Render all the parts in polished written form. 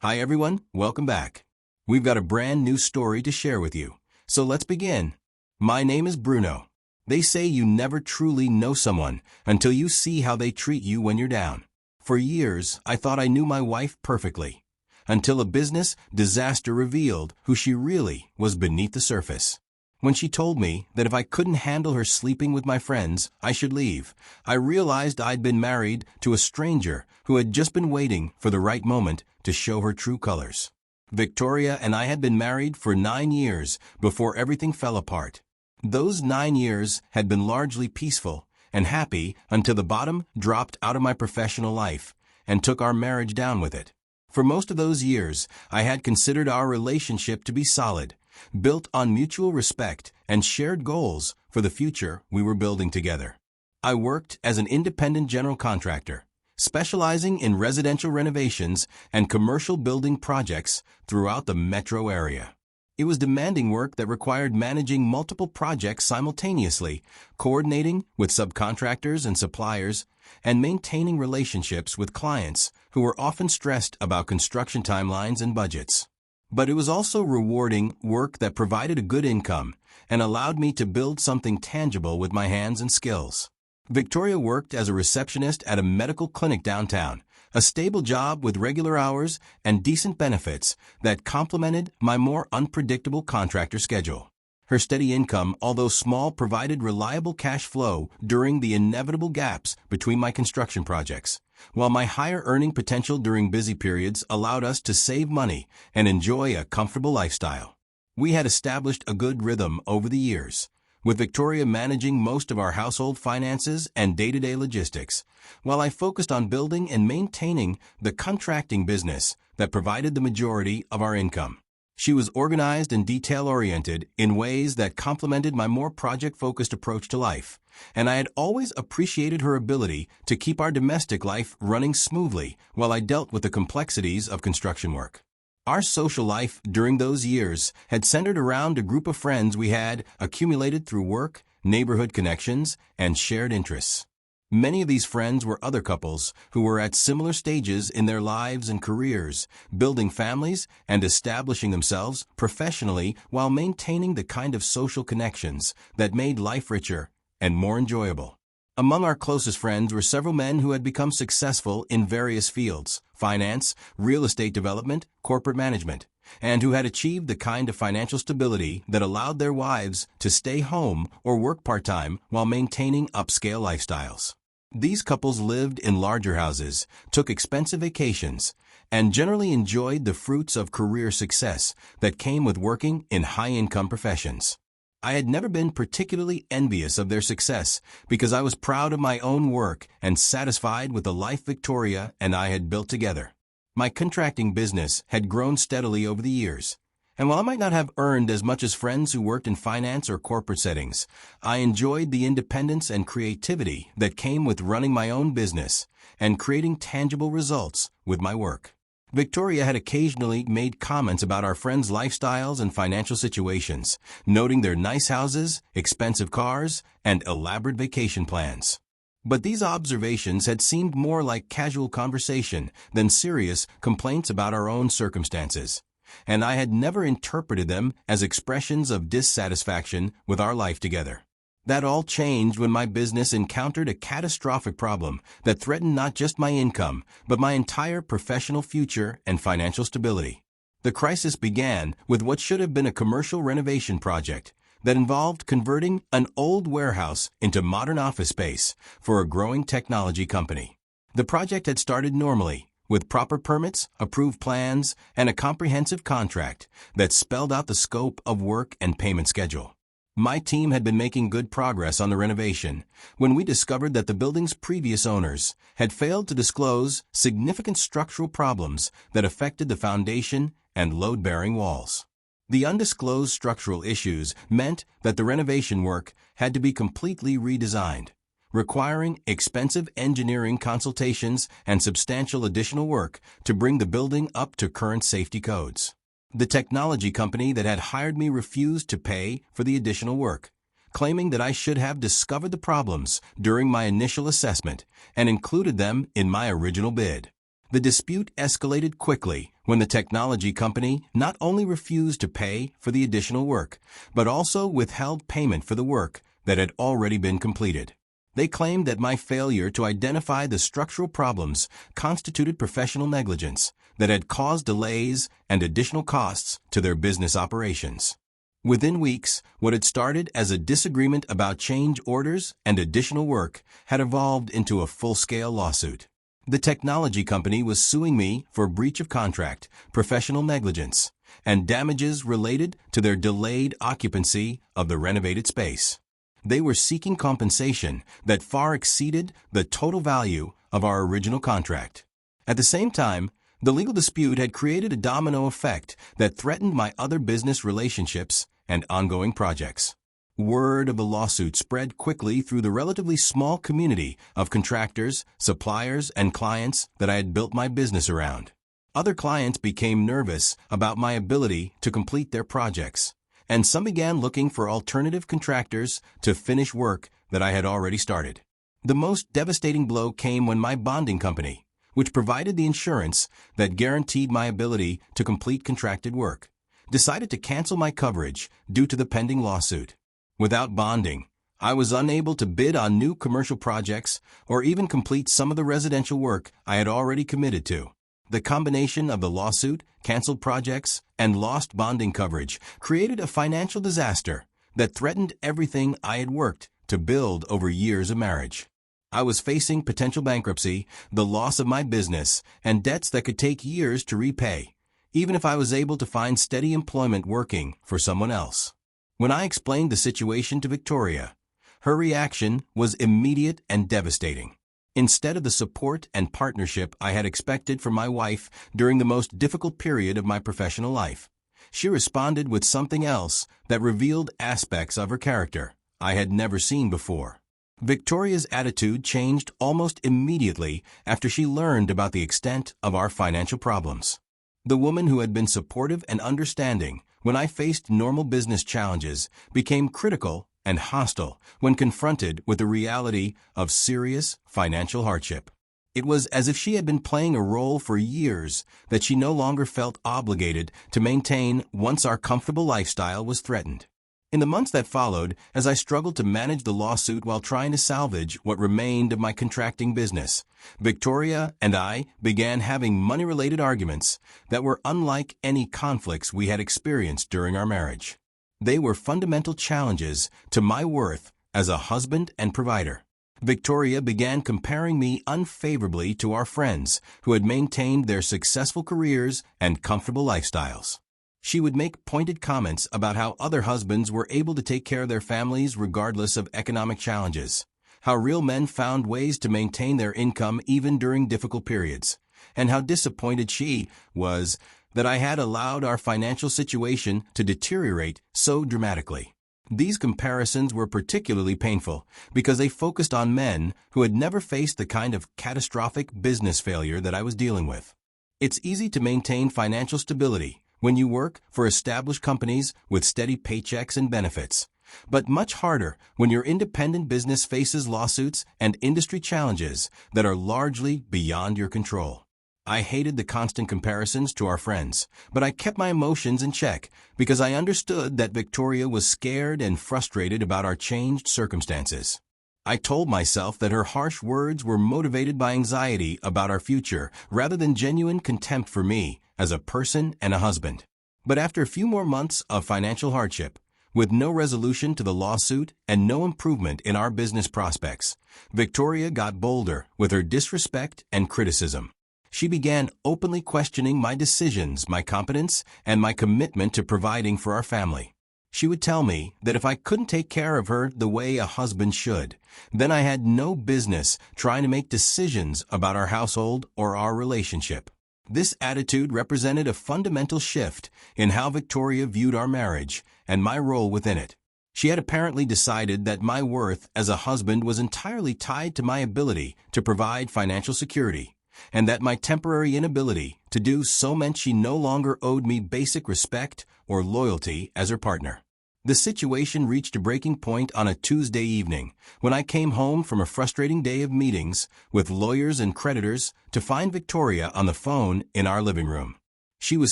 Hi everyone, welcome back. We've got a brand new story to share with you. So let's begin. My name is Bruno. They say you never truly know someone until you see how they treat you when you're down. For years, I thought I knew my wife perfectly, until a business disaster revealed who she really was beneath the surface. When she told me that if I couldn't handle her sleeping with my friends, I should leave, I realized I'd been married to a stranger who had just been waiting for the right moment to show her true colors. Victoria and I had been married for 9 years before everything fell apart. Those 9 years had been largely peaceful and happy until the bottom dropped out of my professional life and took our marriage down with it. For most of those years, I had considered our relationship to be solid, built on mutual respect and shared goals for the future we were building together. I worked as an independent general contractor, specializing in residential renovations and commercial building projects throughout the metro area. It was demanding work that required managing multiple projects simultaneously, coordinating with subcontractors and suppliers, and maintaining relationships with clients who were often stressed about construction timelines and budgets. But it was also rewarding work that provided a good income and allowed me to build something tangible with my hands and skills. Victoria worked as a receptionist at a medical clinic downtown, a stable job with regular hours and decent benefits that complemented my more unpredictable contractor schedule. Her steady income, although small, provided reliable cash flow during the inevitable gaps between my construction projects, while my higher earning potential during busy periods allowed us to save money and enjoy a comfortable lifestyle. We had established a good rhythm over the years, with Victoria managing most of our household finances and day-to-day logistics, while I focused on building and maintaining the contracting business that provided the majority of our income. She was organized and detail-oriented in ways that complemented my more project-focused approach to life, and I had always appreciated her ability to keep our domestic life running smoothly while I dealt with the complexities of construction work. Our social life during those years had centered around a group of friends we had accumulated through work, neighborhood connections, and shared interests. Many of these friends were other couples who were at similar stages in their lives and careers, building families and establishing themselves professionally while maintaining the kind of social connections that made life richer and more enjoyable. Among our closest friends were several men who had become successful in various fields: finance, real estate development, corporate management, and who had achieved the kind of financial stability that allowed their wives to stay home or work part-time while maintaining upscale lifestyles. These couples lived in larger houses, took expensive vacations, and generally enjoyed the fruits of career success that came with working in high-income professions. I had never been particularly envious of their success because I was proud of my own work and satisfied with the life Victoria and I had built together. My contracting business had grown steadily over the years, and while I might not have earned as much as friends who worked in finance or corporate settings, I enjoyed the independence and creativity that came with running my own business and creating tangible results with my work. Victoria had occasionally made comments about our friends' lifestyles and financial situations, noting their nice houses, expensive cars, and elaborate vacation plans. But these observations had seemed more like casual conversation than serious complaints about our own circumstances, and I had never interpreted them as expressions of dissatisfaction with our life together. That all changed when my business encountered a catastrophic problem that threatened not just my income, but my entire professional future and financial stability. The crisis began with what should have been a commercial renovation project that involved converting an old warehouse into modern office space for a growing technology company. The project had started normally, with proper permits, approved plans, and a comprehensive contract that spelled out the scope of work and payment schedule. My team had been making good progress on the renovation when we discovered that the building's previous owners had failed to disclose significant structural problems that affected the foundation and load-bearing walls. The undisclosed structural issues meant that the renovation work had to be completely redesigned, requiring expensive engineering consultations and substantial additional work to bring the building up to current safety codes. The technology company that had hired me refused to pay for the additional work, claiming that I should have discovered the problems during my initial assessment and included them in my original bid. The dispute escalated quickly when the technology company not only refused to pay for the additional work, but also withheld payment for the work that had already been completed. They claimed that my failure to identify the structural problems constituted professional negligence that had caused delays and additional costs to their business operations. Within weeks, what had started as a disagreement about change orders and additional work had evolved into a full-scale lawsuit. The technology company was suing me for breach of contract, professional negligence, and damages related to their delayed occupancy of the renovated space. They were seeking compensation that far exceeded the total value of our original contract. At the same time, the legal dispute had created a domino effect that threatened my other business relationships and ongoing projects. Word of the lawsuit spread quickly through the relatively small community of contractors, suppliers, and clients that I had built my business around. Other clients became nervous about my ability to complete their projects, and some began looking for alternative contractors to finish work that I had already started. The most devastating blow came when my bonding company, which provided the insurance that guaranteed my ability to complete contracted work, decided to cancel my coverage due to the pending lawsuit. Without bonding, I was unable to bid on new commercial projects or even complete some of the residential work I had already committed to. The combination of the lawsuit, canceled projects, and lost bonding coverage created a financial disaster that threatened everything I had worked to build over years of marriage. I was facing potential bankruptcy, the loss of my business, and debts that could take years to repay, even if I was able to find steady employment working for someone else. When I explained the situation to Victoria, her reaction was immediate and devastating. Instead of the support and partnership I had expected from my wife during the most difficult period of my professional life, she responded with something else that revealed aspects of her character I had never seen before. Victoria's attitude changed almost immediately after she learned about the extent of our financial problems. The woman who had been supportive and understanding when I faced normal business challenges became critical and hostile when confronted with the reality of serious financial hardship. It was as if she had been playing a role for years that she no longer felt obligated to maintain once our comfortable lifestyle was threatened. In the months that followed, as I struggled to manage the lawsuit while trying to salvage what remained of my contracting business, Victoria and I began having money-related arguments that were unlike any conflicts we had experienced during our marriage. They were fundamental challenges to my worth as a husband and provider. Victoria began comparing me unfavorably to our friends who had maintained their successful careers and comfortable lifestyles. She would make pointed comments about how other husbands were able to take care of their families regardless of economic challenges, how real men found ways to maintain their income even during difficult periods, and how disappointed she was that I had allowed our financial situation to deteriorate so dramatically. These comparisons were particularly painful because they focused on men who had never faced the kind of catastrophic business failure that I was dealing with. It's easy to maintain financial stability when you work for established companies with steady paychecks and benefits, but much harder when your independent business faces lawsuits and industry challenges that are largely beyond your control. I hated the constant comparisons to our friends, but I kept my emotions in check because I understood that Victoria was scared and frustrated about our changed circumstances. I told myself that her harsh words were motivated by anxiety about our future rather than genuine contempt for me as a person and a husband. But after a few more months of financial hardship, with no resolution to the lawsuit and no improvement in our business prospects, Victoria got bolder with her disrespect and criticism. She began openly questioning my decisions, my competence, and my commitment to providing for our family. She would tell me that if I couldn't take care of her the way a husband should, then I had no business trying to make decisions about our household or our relationship. This attitude represented a fundamental shift in how Victoria viewed our marriage and my role within it. She had apparently decided that my worth as a husband was entirely tied to my ability to provide financial security, and that my temporary inability to do so meant she no longer owed me basic respect or loyalty as her partner. The situation reached a breaking point on a Tuesday evening when I came home from a frustrating day of meetings with lawyers and creditors to find Victoria on the phone in our living room. She was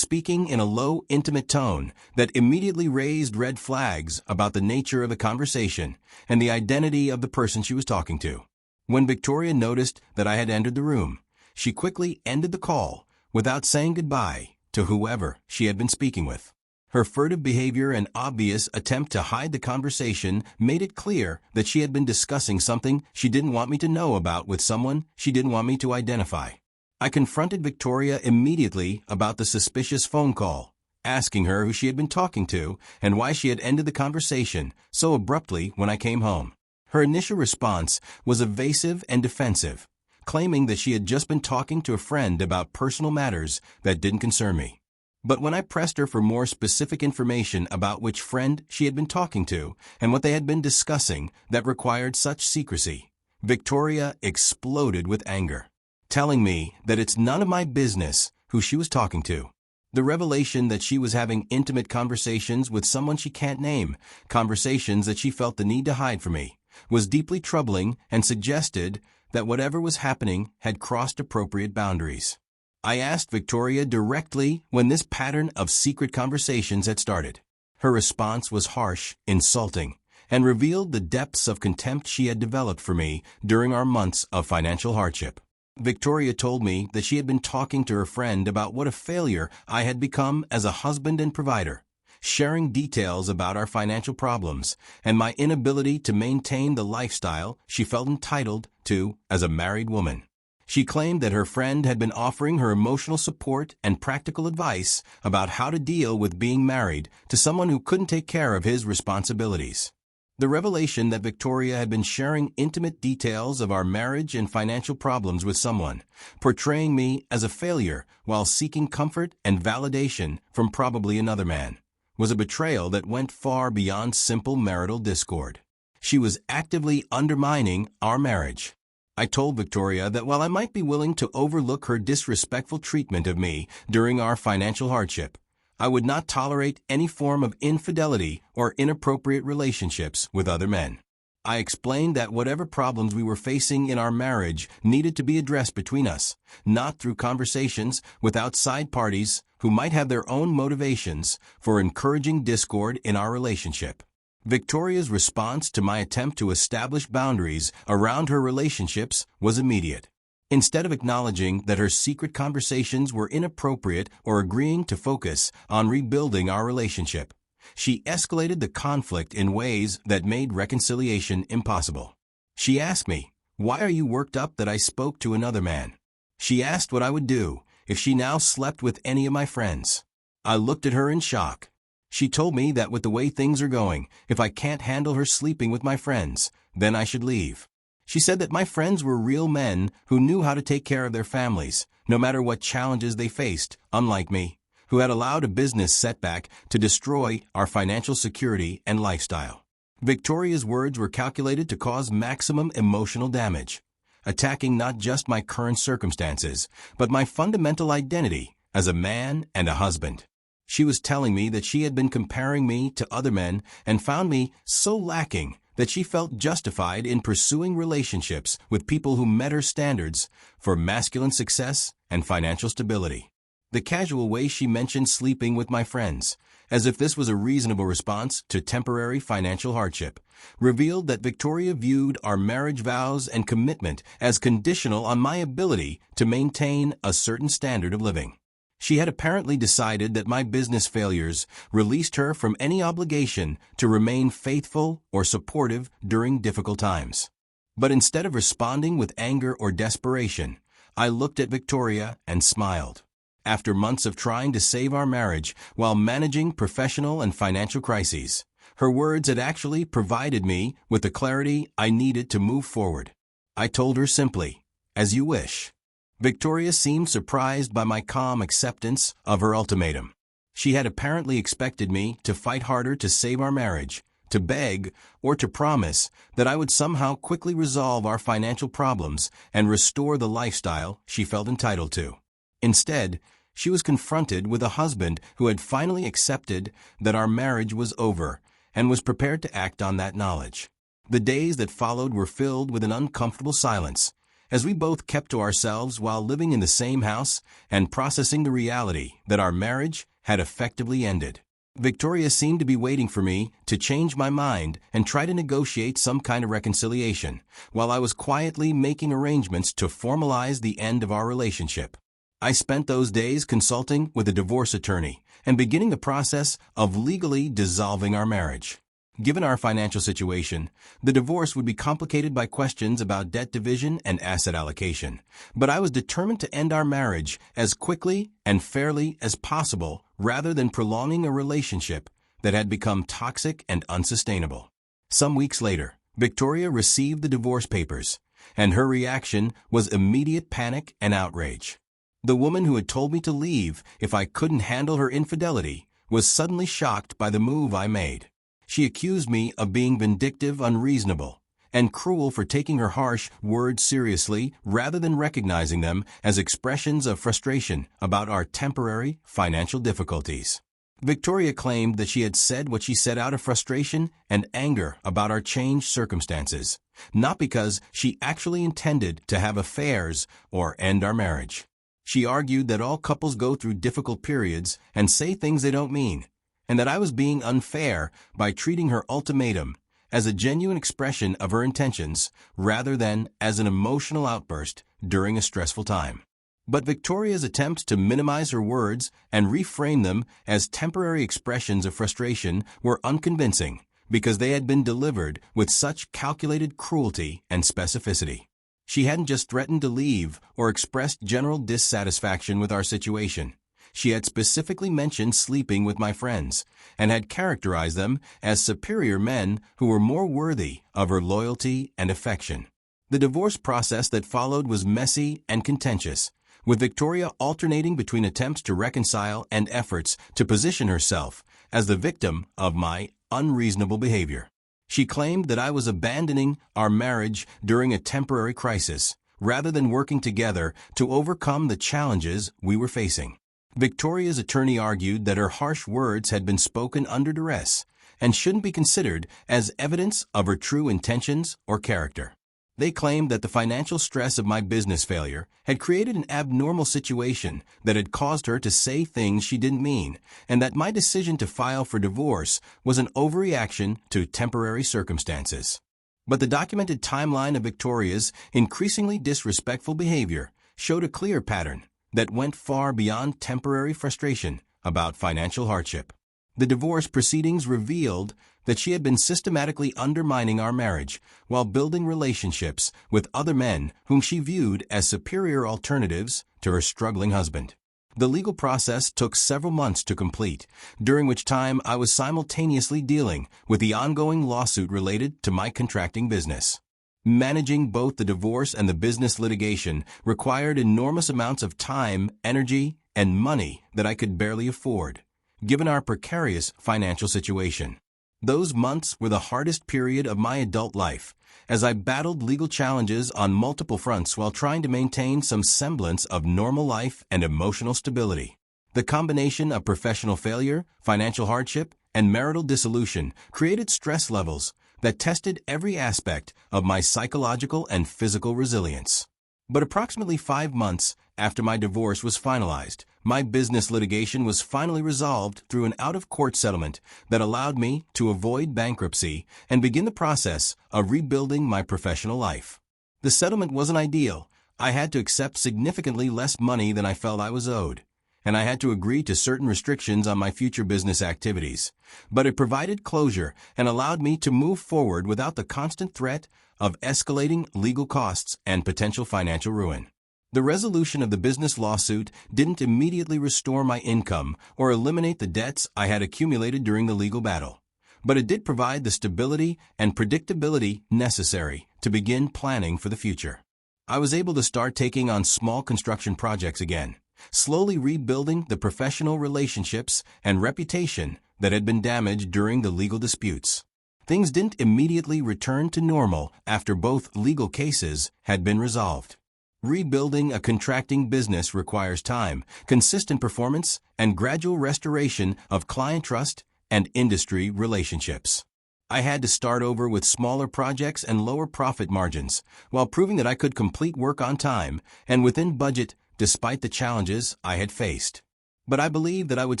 speaking in a low, intimate tone that immediately raised red flags about the nature of the conversation and the identity of the person she was talking to. When Victoria noticed that I had entered the room, she quickly ended the call without saying goodbye to whoever she had been speaking with. Her furtive behavior and obvious attempt to hide the conversation made it clear that she had been discussing something she didn't want me to know about with someone she didn't want me to identify. I confronted Victoria immediately about the suspicious phone call, asking her who she had been talking to and why she had ended the conversation so abruptly when I came home. Her initial response was evasive and defensive, claiming that she had just been talking to a friend about personal matters that didn't concern me. But when I pressed her for more specific information about which friend she had been talking to and what they had been discussing that required such secrecy, Victoria exploded with anger, telling me that it's none of my business who she was talking to. The revelation that she was having intimate conversations with someone she can't name, conversations that she felt the need to hide from me, was deeply troubling and suggested that whatever was happening had crossed appropriate boundaries. I asked Victoria directly when this pattern of secret conversations had started. Her response was harsh, insulting, and revealed the depths of contempt she had developed for me during our months of financial hardship. Victoria told me that she had been talking to her friend about what a failure I had become as a husband and provider, sharing details about our financial problems and my inability to maintain the lifestyle she felt entitled to as a married woman. She claimed that her friend had been offering her emotional support and practical advice about how to deal with being married to someone who couldn't take care of his responsibilities. The revelation that Victoria had been sharing intimate details of our marriage and financial problems with someone, portraying me as a failure while seeking comfort and validation from probably another man, was a betrayal that went far beyond simple marital discord. She was actively undermining our marriage. I told Victoria that while I might be willing to overlook her disrespectful treatment of me during our financial hardship, I would not tolerate any form of infidelity or inappropriate relationships with other men. I explained that whatever problems we were facing in our marriage needed to be addressed between us, not through conversations with outside parties who might have their own motivations for encouraging discord in our relationship. Victoria's response to my attempt to establish boundaries around her relationships was immediate. Instead of acknowledging that her secret conversations were inappropriate or agreeing to focus on rebuilding our relationship, she escalated the conflict in ways that made reconciliation impossible. She asked me, "Why are you worked up that I spoke to another man?" She asked what I would do if she now slept with any of my friends. I looked at her in shock. She told me that with the way things are going, if I can't handle her sleeping with my friends, then I should leave. She said that my friends were real men who knew how to take care of their families, no matter what challenges they faced, unlike me, who had allowed a business setback to destroy our financial security and lifestyle. Victoria's words were calculated to cause maximum emotional damage, attacking not just my current circumstances, but my fundamental identity as a man and a husband. She was telling me that she had been comparing me to other men and found me so lacking that she felt justified in pursuing relationships with people who met her standards for masculine success and financial stability. The casual way she mentioned sleeping with my friends, as if this was a reasonable response to temporary financial hardship, revealed that Victoria viewed our marriage vows and commitment as conditional on my ability to maintain a certain standard of living. She had apparently decided that my business failures released her from any obligation to remain faithful or supportive during difficult times. But instead of responding with anger or desperation, I looked at Victoria and smiled. After months of trying to save our marriage while managing professional and financial crises, her words had actually provided me with the clarity I needed to move forward. I told her simply, "As you wish." Victoria seemed surprised by my calm acceptance of her ultimatum. She had apparently expected me to fight harder to save our marriage, to beg, or to promise that I would somehow quickly resolve our financial problems and restore the lifestyle she felt entitled to. Instead, she was confronted with a husband who had finally accepted that our marriage was over and was prepared to act on that knowledge. The days that followed were filled with an uncomfortable silence, as we both kept to ourselves while living in the same house and processing the reality that our marriage had effectively ended. Victoria seemed to be waiting for me to change my mind and try to negotiate some kind of reconciliation, while I was quietly making arrangements to formalize the end of our relationship. I spent those days consulting with a divorce attorney and beginning the process of legally dissolving our marriage. Given our financial situation, the divorce would be complicated by questions about debt division and asset allocation, but I was determined to end our marriage as quickly and fairly as possible rather than prolonging a relationship that had become toxic and unsustainable. Some weeks later, Victoria received the divorce papers, and her reaction was immediate panic and outrage. The woman who had told me to leave if I couldn't handle her infidelity was suddenly shocked by the move I made. She accused me of being vindictive, unreasonable, and cruel for taking her harsh words seriously rather than recognizing them as expressions of frustration about our temporary financial difficulties. Victoria claimed that she had said what she said out of frustration and anger about our changed circumstances, not because she actually intended to have affairs or end our marriage. She argued that all couples go through difficult periods and say things they don't mean, and that I was being unfair by treating her ultimatum as a genuine expression of her intentions rather than as an emotional outburst during a stressful time. But Victoria's attempts to minimize her words and reframe them as temporary expressions of frustration were unconvincing because they had been delivered with such calculated cruelty and specificity. She hadn't just threatened to leave or expressed general dissatisfaction with our situation. She had specifically mentioned sleeping with my friends and had characterized them as superior men who were more worthy of her loyalty and affection. The divorce process that followed was messy and contentious, with Victoria alternating between attempts to reconcile and efforts to position herself as the victim of my unreasonable behavior. She claimed that I was abandoning our marriage during a temporary crisis, rather than working together to overcome the challenges we were facing. Victoria's attorney argued that her harsh words had been spoken under duress and shouldn't be considered as evidence of her true intentions or character. They claimed that the financial stress of my business failure had created an abnormal situation that had caused her to say things she didn't mean, and that my decision to file for divorce was an overreaction to temporary circumstances. But the documented timeline of Victoria's increasingly disrespectful behavior showed a clear pattern that went far beyond temporary frustration about financial hardship. The divorce proceedings revealed that she had been systematically undermining our marriage while building relationships with other men whom she viewed as superior alternatives to her struggling husband. The legal process took several months to complete, during which time I was simultaneously dealing with the ongoing lawsuit related to my contracting business. Managing both the divorce and the business litigation required enormous amounts of time, energy, and money that I could barely afford, given our precarious financial situation. Those months were the hardest period of my adult life, as I battled legal challenges on multiple fronts while trying to maintain some semblance of normal life and emotional stability. The combination of professional failure, financial hardship, and marital dissolution created stress levels that tested every aspect of my psychological and physical resilience. But approximately 5 months after my divorce was finalized, my business litigation was finally resolved through an out-of-court settlement that allowed me to avoid bankruptcy and begin the process of rebuilding my professional life. The settlement wasn't ideal. I had to accept significantly less money than I felt I was owed, and I had to agree to certain restrictions on my future business activities. But it provided closure and allowed me to move forward without the constant threat of escalating legal costs and potential financial ruin. The resolution of the business lawsuit didn't immediately restore my income or eliminate the debts I had accumulated during the legal battle, but it did provide the stability and predictability necessary to begin planning for the future. I was able to start taking on small construction projects again, slowly rebuilding the professional relationships and reputation that had been damaged during the legal disputes. Things didn't immediately return to normal after both legal cases had been resolved. Rebuilding a contracting business requires time, consistent performance, and gradual restoration of client trust and industry relationships. I had to start over with smaller projects and lower profit margins, while proving that I could complete work on time and within budget despite the challenges I had faced. But I believed that I would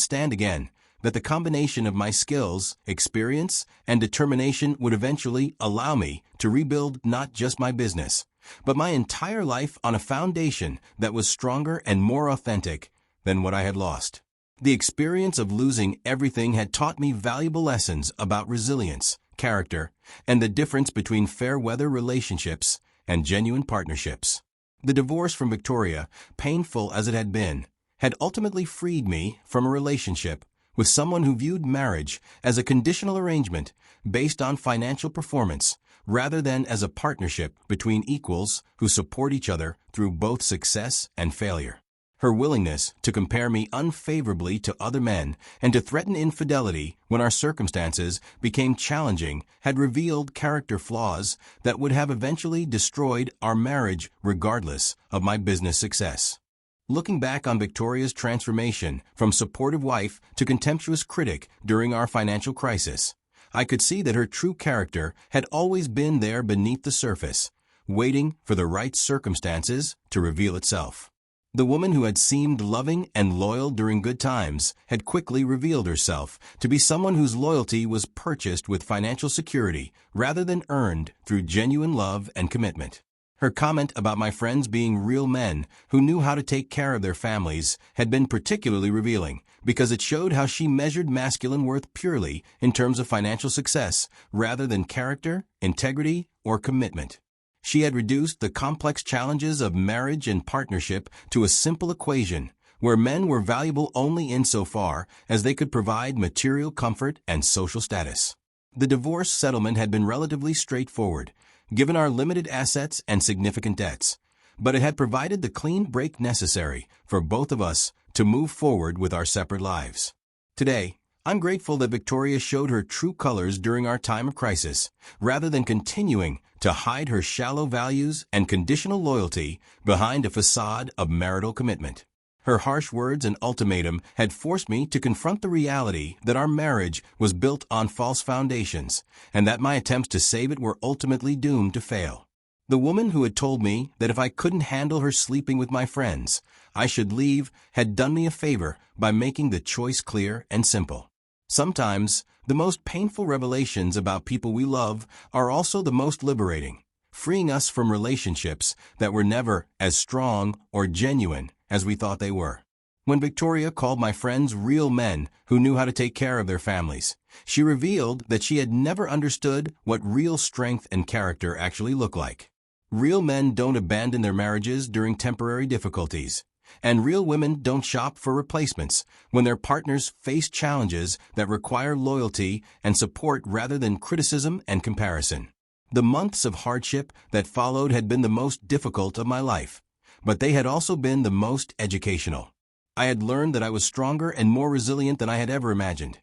stand again, that the combination of my skills, experience, and determination would eventually allow me to rebuild not just my business, but my entire life on a foundation that was stronger and more authentic than what I had lost. The experience of losing everything had taught me valuable lessons about resilience, character, and the difference between fair-weather relationships and genuine partnerships. The divorce from Victoria, painful as it had ultimately freed me from a relationship with someone who viewed marriage as a conditional arrangement based on financial performance rather than as a partnership between equals who support each other through both success and failure. Her willingness to compare me unfavorably to other men and to threaten infidelity when our circumstances became challenging had revealed character flaws that would have eventually destroyed our marriage regardless of my business success. Looking back on Victoria's transformation from supportive wife to contemptuous critic during our financial crisis, I could see that her true character had always been there beneath the surface, waiting for the right circumstances to reveal itself. The woman who had seemed loving and loyal during good times had quickly revealed herself to be someone whose loyalty was purchased with financial security rather than earned through genuine love and commitment. Her comment about my friends being real men who knew how to take care of their families had been particularly revealing because it showed how she measured masculine worth purely in terms of financial success rather than character, integrity, or commitment. She had reduced the complex challenges of marriage and partnership to a simple equation where men were valuable only insofar as they could provide material comfort and social status. The divorce settlement had been relatively straightforward, given our limited assets and significant debts, but it had provided the clean break necessary for both of us to move forward with our separate lives. Today, I'm grateful that Victoria showed her true colors during our time of crisis, rather than continuing to hide her shallow values and conditional loyalty behind a facade of marital commitment. Her harsh words and ultimatum had forced me to confront the reality that our marriage was built on false foundations and that my attempts to save it were ultimately doomed to fail. The woman who had told me that if I couldn't handle her sleeping with my friends, I should leave had done me a favor by making the choice clear and simple. Sometimes, the most painful revelations about people we love are also the most liberating, freeing us from relationships that were never as strong or genuine as we thought they were. When Victoria called my friends real men who knew how to take care of their families, she revealed that she had never understood what real strength and character actually look like. Real men don't abandon their marriages during temporary difficulties, and real women don't shop for replacements when their partners face challenges that require loyalty and support rather than criticism and comparison. The months of hardship that followed had been the most difficult of my life, but they had also been the most educational. I had learned that I was stronger and more resilient than I had ever imagined,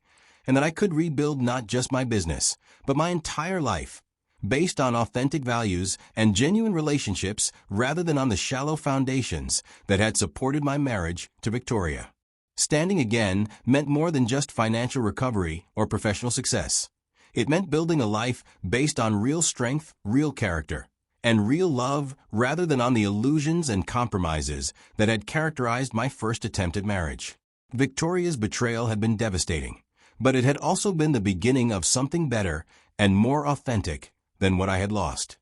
and that I could rebuild not just my business, but my entire life, based on authentic values and genuine relationships rather than on the shallow foundations that had supported my marriage to Victoria. Standing again meant more than just financial recovery or professional success. It meant building a life based on real strength, real character, and real love rather than on the illusions and compromises that had characterized my first attempt at marriage. Victoria's betrayal had been devastating, but it had also been the beginning of something better and more authentic than what I had lost.